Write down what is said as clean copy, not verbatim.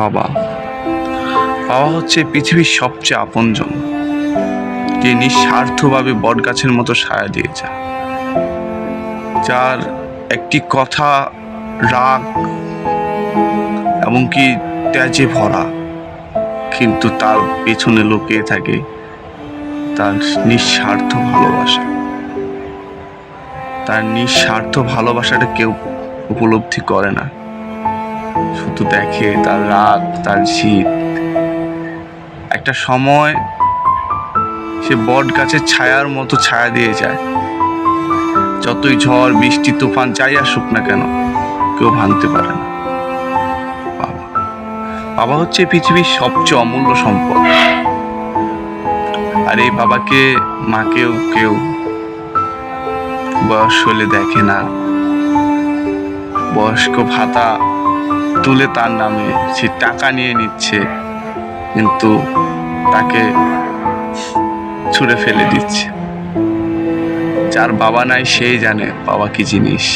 বাবা বাবা হচ্ছে পৃথিবীর সবচেয়ে আপনজন, যে নিঃস্বার্থভাবে বটগাছের মতো ছায়া দিয়ে যায়, যার একটি কথা রাগ এমনকি তেজে ভরা, কিন্তু তার পেছনে লুকিয়ে থাকে তার নিঃস্বার্থ ভালোবাসা। তার নিঃস্বার্থ ভালোবাসাটা কেউ উপলব্ধি করে না, শুধু দেখে তার রাগ, তার জিদ। একটা সময় সে বট গাছের ছায়ার মতো ছায়া দিয়ে যায়, যতই ঝড় বৃষ্টি তুফান যাই আসুক না কেন, কেউ ভাঙতে পারে না। বাবা বাবা হচ্ছে পৃথিবীর সবচেয়ে অমূল্য সম্পদ। আর এই বাবাকে মাকেও কেউ বয়স হলে দেখে না। বয়স্ক ভাতা তুলে তার নামে সে টাকা নিয়ে নিচ্ছে, কিন্তু তাকে ছুঁড়ে ফেলে দিচ্ছে। যার বাবা নাই সেই জানে বাবা কি জিনিস।